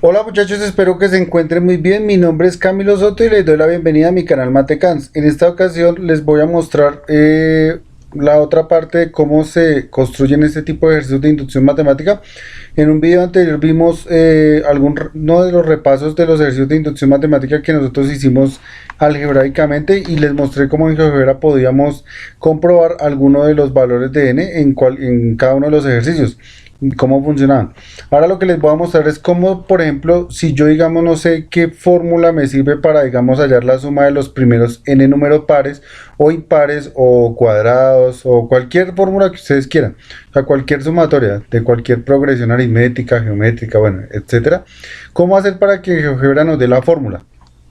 Hola muchachos, espero que se encuentren muy bien. Mi nombre es Camilo Soto y les doy la bienvenida a mi canal Matecans. En esta ocasión les voy a mostrar la otra parte de cómo se construyen este tipo de ejercicios de inducción matemática. En un video anterior vimos uno de los repasos de los ejercicios de inducción matemática que nosotros hicimos algebraicamente y les mostré cómo en GeoGebra podíamos comprobar alguno de los valores de n en cada uno de los ejercicios, cómo funcionaban. Ahora lo que les voy a mostrar es cómo, por ejemplo, si yo, digamos, no sé qué fórmula me sirve para, digamos, hallar la suma de los primeros n números pares o impares o cuadrados o cualquier fórmula que ustedes quieran, o sea, cualquier sumatoria de cualquier progresión aritmética, geométrica, bueno, etcétera. ¿Cómo hacer para que GeoGebra nos dé la fórmula?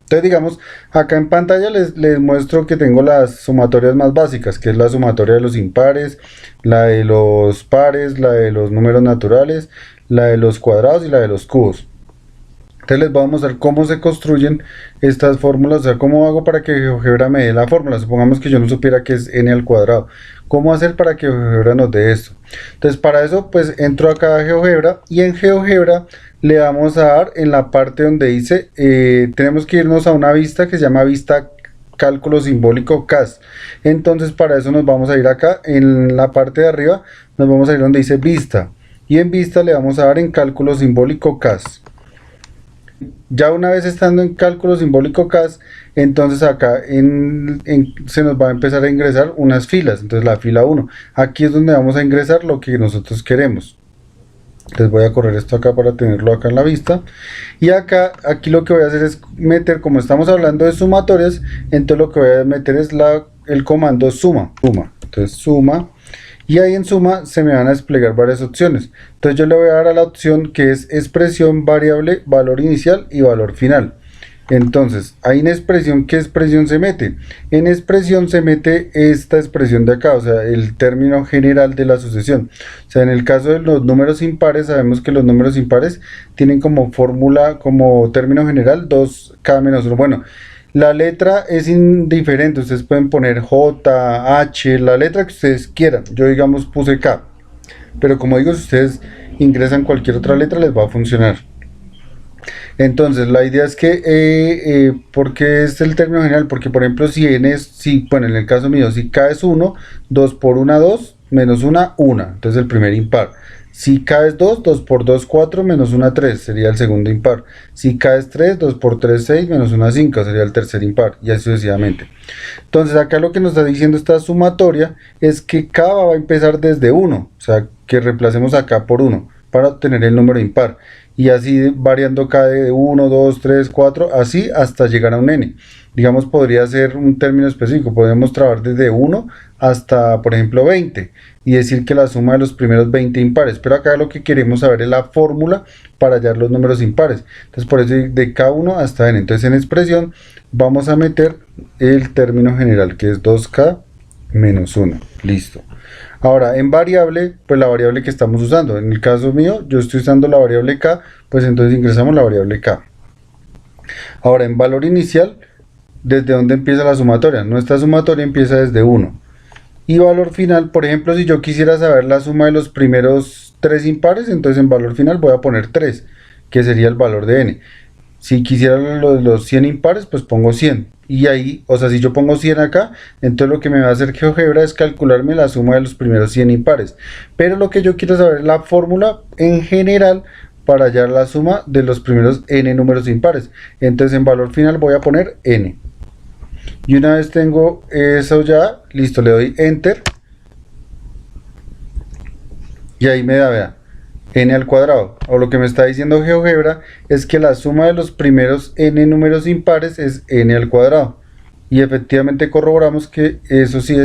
Entonces, digamos, acá en pantalla les muestro que tengo las sumatorias más básicas, que es la sumatoria de los impares, la de los pares, la de los números naturales, la de los cuadrados y la de los cubos. Entonces les voy a mostrar cómo se construyen estas fórmulas, o sea, cómo hago para que GeoGebra me dé la fórmula. Supongamos que yo no supiera que es n al cuadrado. ¿Cómo hacer para que GeoGebra nos dé esto? Entonces para eso pues entro acá a GeoGebra y en GeoGebra le vamos a dar en la parte donde dice, tenemos que irnos a una vista que se llama vista cálculo simbólico CAS. Entonces para eso nos vamos a ir acá en la parte de arriba, nos vamos a ir donde dice vista y en vista le vamos a dar en cálculo simbólico CAS. Ya una vez estando en cálculo simbólico CAS, entonces acá se nos va a empezar a ingresar unas filas. Entonces la fila 1, aquí es donde vamos a ingresar lo que nosotros queremos. Les voy a correr esto acá para tenerlo acá en la vista. Y acá, aquí lo que voy a hacer es meter, como estamos hablando de sumatorias, entonces lo que voy a meter es el comando suma. Entonces suma. Y ahí en suma se me van a desplegar varias opciones. Entonces yo le voy a dar a la opción que es expresión, variable, valor inicial y valor final. Entonces, ahí en expresión, ¿qué expresión se mete? En expresión se mete esta expresión de acá, o sea, el término general de la sucesión. O sea, en el caso de los números impares, sabemos que los números impares tienen como fórmula, como término general, 2k menos 1. Bueno, la letra es indiferente, ustedes pueden poner J, H, la letra que ustedes quieran. Yo, digamos, puse K. Pero como digo, si ustedes ingresan cualquier otra letra, les va a funcionar. Entonces la idea es que, ¿por qué es el término general? Porque por ejemplo bueno, en el caso mío, si K es 1, 2 por 1, 2, menos 1, 1, entonces el primer impar. Si K es 2, 2 por 2, 4, menos 1, 3, sería el segundo impar. Si K es 3, 2 por 3, 6, menos 1, 5, sería el tercer impar, y así sucesivamente. Entonces acá lo que nos está diciendo esta sumatoria es que K va a empezar desde 1, o sea, que reemplacemos a K por 1 para obtener el número impar. Y así variando K de 1, 2, 3, 4, así hasta llegar a un n. Digamos, podría ser un término específico, podemos trabajar desde 1 hasta, por ejemplo, 20 y decir que la suma de los primeros 20 impares, pero acá lo que queremos saber es la fórmula para hallar los números impares. Entonces por eso de K1 hasta n. Entonces en expresión vamos a meter el término general, que es 2K menos 1. Listo. Ahora, en variable, pues la variable que estamos usando. En el caso mío, yo estoy usando la variable K, pues entonces ingresamos la variable K. Ahora, en valor inicial, ¿desde dónde empieza la sumatoria? Nuestra sumatoria empieza desde 1. Y valor final, por ejemplo, si yo quisiera saber la suma de los primeros 3 impares, entonces en valor final voy a poner 3, que sería el valor de n. Si quisiera los 100 impares, pues pongo 100. Y ahí, o sea, si yo pongo 100 acá, entonces lo que me va a hacer GeoGebra es calcularme la suma de los primeros 100 impares. Pero lo que yo quiero saber es la fórmula en general para hallar la suma de los primeros n números impares. Entonces en valor final voy a poner n. Y una vez tengo eso ya, listo, le doy Enter. Y ahí me da, vea, n al cuadrado, o lo que me está diciendo GeoGebra es que la suma de los primeros n números impares es n al cuadrado, y efectivamente corroboramos que eso sí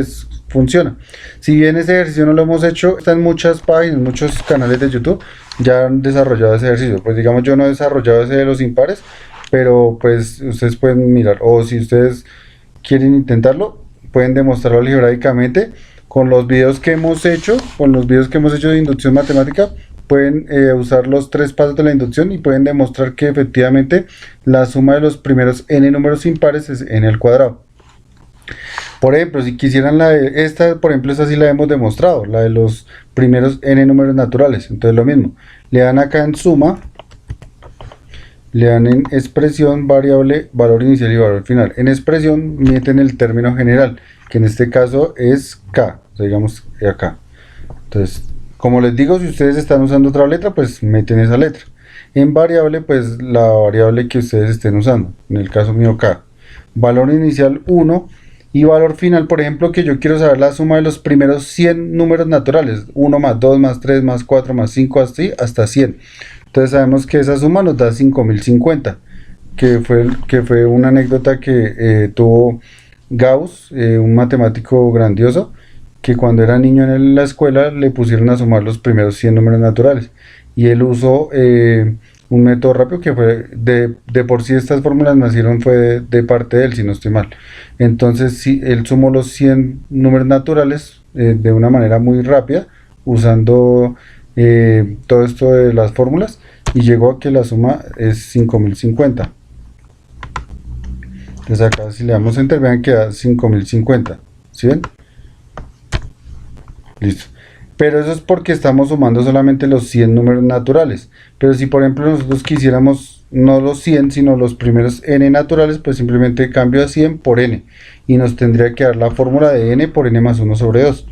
funciona. Si bien ese ejercicio no lo hemos hecho, está en muchas páginas, muchos canales de YouTube ya han desarrollado ese ejercicio. Pues digamos, yo no he desarrollado ese de los impares, pero pues ustedes pueden mirar, o si ustedes quieren intentarlo, pueden demostrarlo algebraicamente con los videos que hemos hecho, de inducción matemática. Pueden usar los 3 pasos de la inducción y pueden demostrar que efectivamente la suma de los primeros n números impares es n al cuadrado. Por ejemplo, si quisieran esta, por ejemplo, esta sí la hemos demostrado, la de los primeros n números naturales. Entonces lo mismo, le dan acá en suma le dan en expresión, variable, valor inicial y valor final. En expresión meten el término general, que en este caso es K, o sea, digamos acá. Entonces, como les digo, si ustedes están usando otra letra, pues meten esa letra. En variable, pues la variable que ustedes estén usando, en el caso mío K. Valor inicial 1 y valor final, por ejemplo, que yo quiero saber la suma de los primeros 100 números naturales, 1 más 2 más 3 más 4 más 5, así hasta 100. Entonces sabemos que esa suma nos da 5050, que fue una anécdota que tuvo Gauss, un matemático grandioso, que cuando era niño en la escuela le pusieron a sumar los primeros 100 números naturales. Y él usó un método rápido que fue, de por sí estas fórmulas nacieron fue de parte de él, si no estoy mal. Entonces sí, él sumó los 100 números naturales de una manera muy rápida, usando todo esto de las fórmulas, y llegó a que la suma es 5050. Entonces acá si le damos enter, vean que da 5050. ¿Sí ven? Listo. Pero eso es porque estamos sumando solamente los 100 números naturales. Pero si por ejemplo nosotros quisiéramos no los 100, sino los primeros n naturales, pues simplemente cambio a 100 por n. Y nos tendría que dar la fórmula de n por n más 1 sobre 2.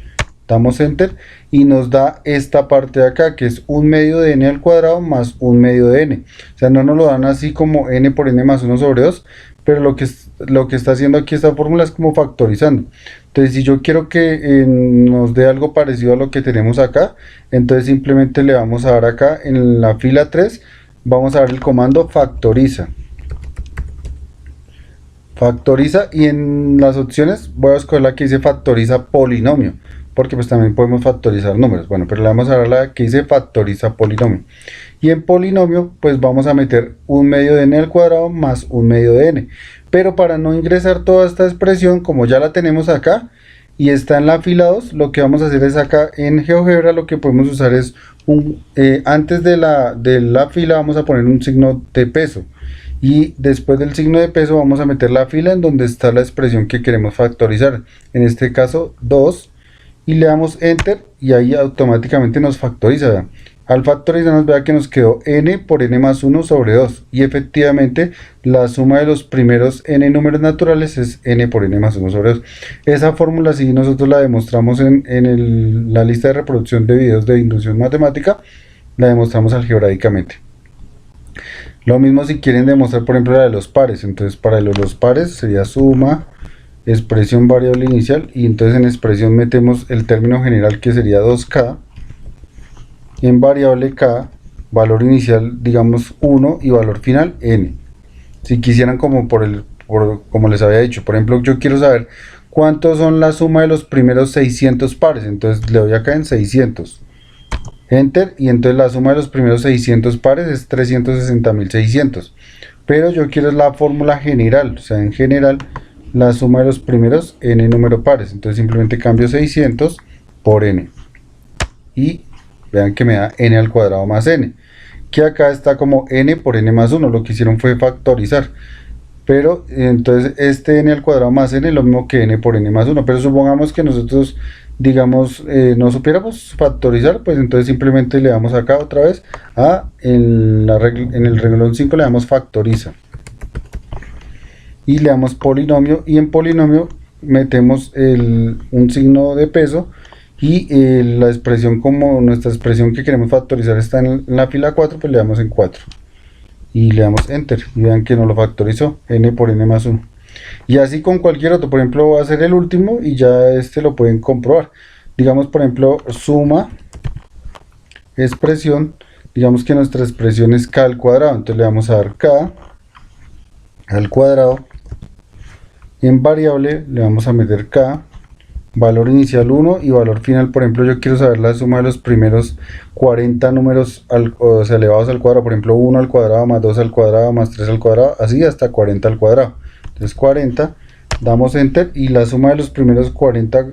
Damos enter y nos da esta parte de acá, que es 1 medio de n al cuadrado más 1 medio de n. O sea, no nos lo dan así como n por n más 1 sobre 2, pero lo que está haciendo aquí esta fórmula es como factorizando. Entonces, si yo quiero que nos dé algo parecido a lo que tenemos acá, entonces simplemente le vamos a dar acá en la fila 3, vamos a dar el comando factoriza. Factoriza, y en las opciones voy a escoger la que dice factoriza polinomio, porque pues también podemos factorizar números. Bueno, pero le vamos a dar la que dice factoriza polinomio. Y en polinomio pues vamos a meter 1 medio de n al cuadrado más 1 medio de n. Pero para no ingresar toda esta expresión, como ya la tenemos acá y está en la fila 2, lo que vamos a hacer es acá en GeoGebra lo que podemos usar es antes de la fila vamos a poner un signo de peso. Y después del signo de peso vamos a meter la fila en donde está la expresión que queremos factorizar. En este caso 2. Y le damos enter y ahí automáticamente nos factoriza. ¿Vean? Al factorizar nos vea que nos quedó n por n más 1 sobre 2. Y efectivamente la suma de los primeros n números naturales es n por n más 1 sobre 2. Esa fórmula sí nosotros la demostramos en la lista de reproducción de videos de inducción matemática. La demostramos algebraicamente. Lo mismo si quieren demostrar por ejemplo la de los pares. Entonces para los pares sería suma, expresión variable inicial, y entonces en expresión metemos el término general que sería 2k, en variable k, valor inicial digamos 1 y valor final n. Si quisieran como como les había dicho, por ejemplo yo quiero saber cuántos son la suma de los primeros 600 pares, entonces le doy acá en 600, enter, y entonces la suma de los primeros 600 pares es 360.600, pero yo quiero la fórmula general, o sea en general la suma de los primeros n número pares. Entonces simplemente cambio 600 por n. Y vean que me da n al cuadrado más n. Que acá está como n por n más 1. Lo que hicieron fue factorizar. Pero entonces este n al cuadrado más n es lo mismo que n por n más 1. Pero supongamos que nosotros, digamos, no supiéramos factorizar. Pues entonces simplemente le damos acá otra vez en el renglón 5 le damos factoriza. Y le damos polinomio, y en polinomio metemos un signo de peso, y la expresión, como nuestra expresión que queremos factorizar está en la fila 4, pues le damos en 4 y le damos enter y vean que nos lo factorizó, n por n más 1. Y así con cualquier otro. Por ejemplo voy a hacer el último y ya lo pueden comprobar. Digamos por ejemplo suma, expresión, digamos que nuestra expresión es k al cuadrado, entonces le vamos a dar k al cuadrado. En variable le vamos a meter k, valor inicial 1 y valor final. Por ejemplo yo quiero saber la suma de los primeros 40 números elevados al cuadrado. Por ejemplo 1 al cuadrado más 2 al cuadrado más 3 al cuadrado, así hasta 40 al cuadrado. Entonces 40, damos enter y la suma de los primeros 40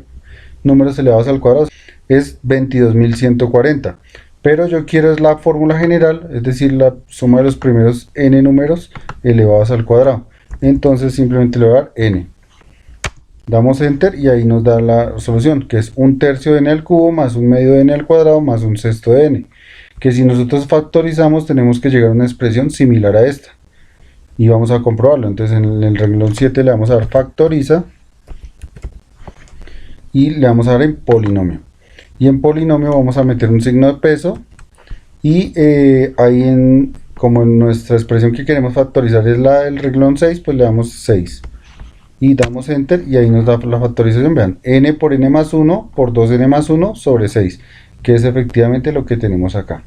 números elevados al cuadrado es 22.140. Pero yo quiero es la fórmula general, es decir la suma de los primeros n números elevados al cuadrado. Entonces simplemente le voy a dar n, damos enter y ahí nos da la solución, que es 1/3 de n al cubo más 1 medio de n al cuadrado más 1/6 de n, que si nosotros factorizamos tenemos que llegar a una expresión similar a esta. y vamos a comprobarlo. Entonces en el renglón 7 le vamos a dar factoriza y le vamos a dar en polinomio, y en polinomio vamos a meter un signo de peso, y ahí como en nuestra expresión que queremos factorizar es la del renglón 6, pues le damos 6 y damos enter, y ahí nos da la factorización. Vean, n por n más 1 por 2n más 1 sobre 6, que es efectivamente lo que tenemos acá.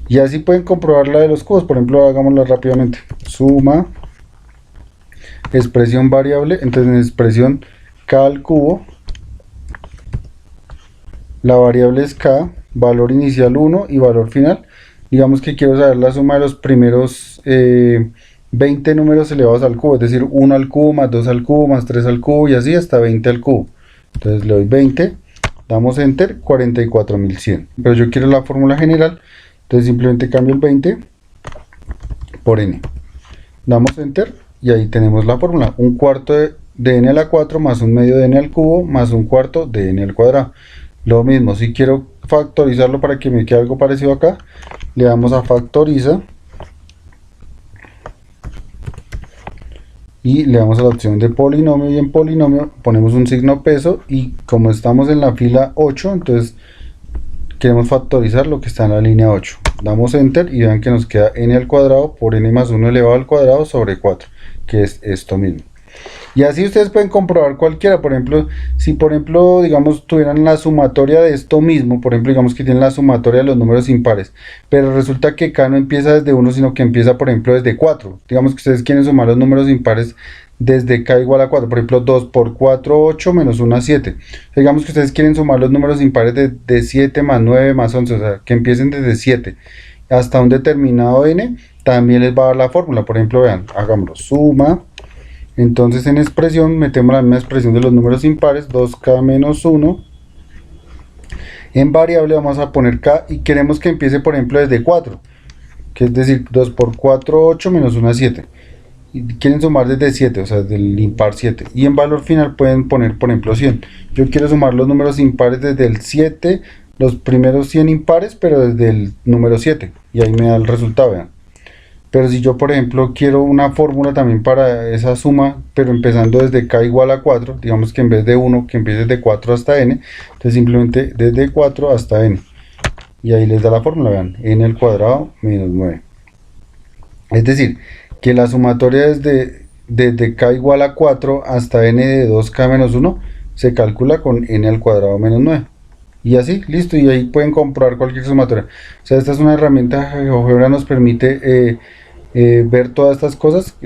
Y así pueden comprobar la de los cubos. Por ejemplo, hagámosla rápidamente. Suma, expresión variable, entonces en expresión k al cubo, la variable es k, valor inicial 1 y valor final. Digamos que quiero saber la suma de los primeros 20 números elevados al cubo, es decir, 1 al cubo, más 2 al cubo, más 3 al cubo, y así hasta 20 al cubo. Entonces le doy 20, damos enter, 44.100. Pero yo quiero la fórmula general, entonces simplemente cambio el 20 por n. Damos enter y ahí tenemos la fórmula. Un cuarto de n a la 4 más un medio de n al cubo más un cuarto de n al cuadrado. Lo mismo, si quiero factorizarlo para que me quede algo parecido acá, le damos a factoriza y le damos a la opción de polinomio, y en polinomio ponemos un signo peso, y como estamos en la fila 8, entonces queremos factorizar lo que está en la línea 8. Damos enter y vean que nos queda n al cuadrado por n más 1 elevado al cuadrado sobre 4, que es esto mismo. Y así ustedes pueden comprobar cualquiera. Por ejemplo, si por ejemplo, digamos, tuvieran la sumatoria de esto mismo, por ejemplo, digamos que tienen la sumatoria de los números impares, pero resulta que K no empieza desde 1, sino que empieza, por ejemplo, desde 4. Digamos que ustedes quieren sumar los números impares desde K igual a 4. Por ejemplo, 2 por 4, 8, menos 1, 7. Digamos que ustedes quieren sumar los números impares de 7 más 9 más 11, o sea, que empiecen desde 7 hasta un determinado n, también les va a dar la fórmula. Por ejemplo, vean, hagámoslo, suma. Entonces en expresión metemos la misma expresión de los números impares, 2k menos 1. En variable vamos a poner k y queremos que empiece, por ejemplo, desde 4, que es decir, 2 por 4, 8, menos 1, 7. Y quieren sumar desde 7, o sea, desde el impar 7. Y en valor final pueden poner, por ejemplo, 100. Yo quiero sumar los números impares desde el 7, los primeros 100 impares, pero desde el número 7. Y ahí me da el resultado, vean. Pero si yo, por ejemplo, quiero una fórmula también para esa suma, pero empezando desde k igual a 4, digamos que en vez de 1, que empiece desde 4 hasta n, entonces simplemente desde 4 hasta n. Y ahí les da la fórmula, vean, n al cuadrado menos 9. Es decir, que la sumatoria desde k igual a 4 hasta n de 2k menos 1 se calcula con n al cuadrado menos 9. Y así, listo, y ahí pueden comprobar cualquier sumatoria. O sea, esta es una herramienta que GeoGebra nos permite ver todas estas cosas,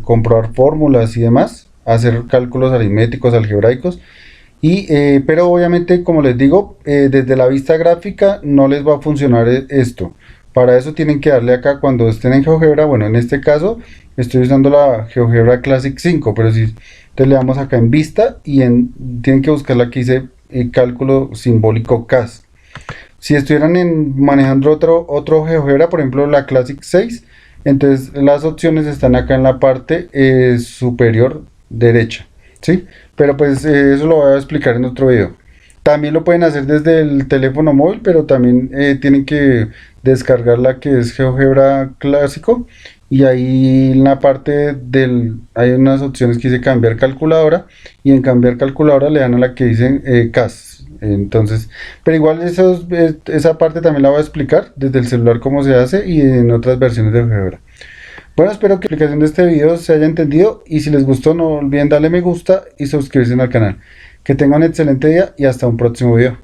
comprobar fórmulas y demás, hacer cálculos aritméticos, algebraicos, pero obviamente, como les digo, desde la vista gráfica no les va a funcionar esto. Para eso tienen que darle acá cuando estén en GeoGebra. Bueno, en este caso estoy usando la GeoGebra Classic 5, pero si entonces le damos acá en vista y tienen que buscar la que dice cálculo simbólico CAS. Si estuvieran manejando otro GeoGebra, por ejemplo la Classic 6, entonces las opciones están acá en la parte superior derecha, ¿sí? Pero pues eso lo voy a explicar en otro video. También lo pueden hacer desde el teléfono móvil, pero también tienen que descargar la que es GeoGebra clásico, y ahí en la parte hay unas opciones que dice cambiar calculadora, y en cambiar calculadora le dan a la que dice CAS. Entonces, pero igual esa parte también la voy a explicar desde el celular cómo se hace y en otras versiones de GeoGebra. Bueno, espero que la explicación de este video se haya entendido, y si les gustó no olviden darle me gusta y suscribirse al canal. Que tengan un excelente día y hasta un próximo video.